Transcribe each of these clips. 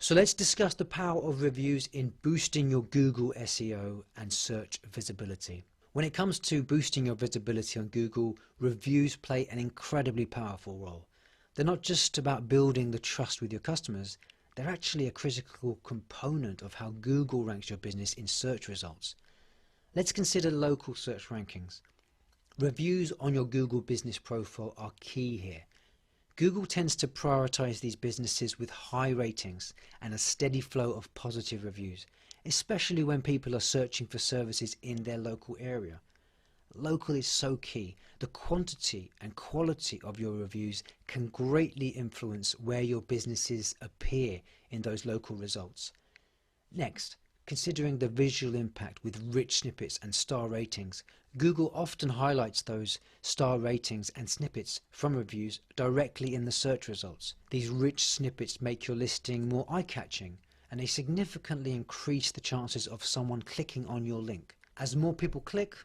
So let's discuss the power of reviews in boosting your Google SEO and search visibility. When it comes to boosting your visibility on Google, reviews play an incredibly powerful role. They're not just about building the trust with your customers, they're actually a critical component of how Google ranks your business in search results. Let's consider local search rankings. Reviews on your Google business profile are key here. Google tends to prioritize these businesses with high ratings and a steady flow of positive reviews, especially when people are searching for services in their local area. Local is so key. The quantity and quality of your reviews can greatly influence where your businesses appear in those local results. Next, considering the visual impact with rich snippets and star ratings, Google often highlights those star ratings and snippets from reviews directly in the search results. These rich snippets make your listing more eye-catching, and they significantly increase the chances of someone clicking on your link. As more people click,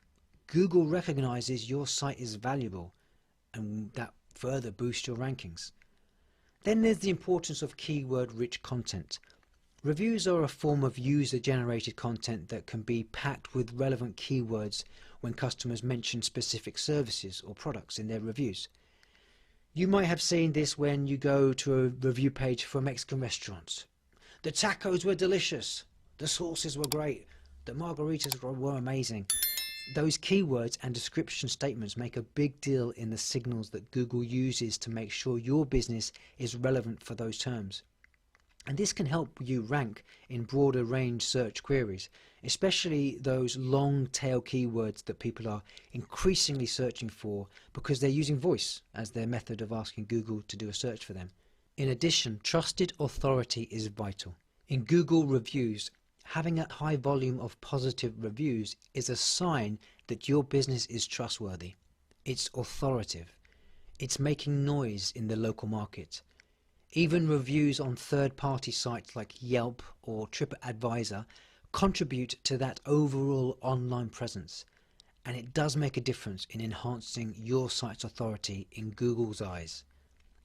Google recognizes your site is valuable, and that further boosts your rankings. Then there's the importance of keyword-rich content. Reviews are a form of user-generated content that can be packed with relevant keywords when customers mention specific services or products in their reviews. You might have seen this when you go to a review page for Mexican restaurants. The tacos were delicious, the sauces were great, the margaritas were amazing. Those keywords and description statements make a big deal in the signals that Google uses to make sure your business is relevant for those terms. And this can help you rank in broader range search queries, especially those long tail keywords that people are increasingly searching for because they're using voice as their method of asking Google to do a search for them. In addition, trusted authority is vital. In Google reviews, having a high volume of positive reviews is a sign that your business is trustworthy. It's authoritative. It's making noise in the local market. Even reviews on third-party sites like Yelp or TripAdvisor contribute to that overall online presence, and it does make a difference in enhancing your site's authority in Google's eyes.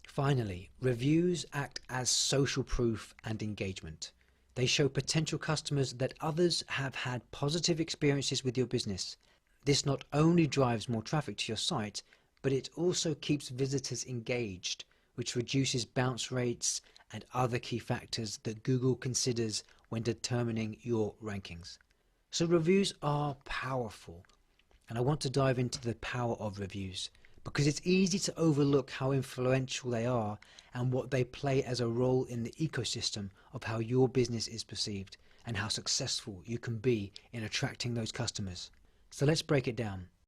Finally, reviews act as social proof and engagement. They show potential customers that others have had positive experiences with your business. This not only drives more traffic to your site, but it also keeps visitors engaged, which reduces bounce rates and other key factors that Google considers when determining your rankings. So reviews are powerful, and I want to dive into the power of reviews because it's easy to overlook how influential they are and what they play as a role in the ecosystem of how your business is perceived and how successful you can be in attracting those customers. So let's break it down.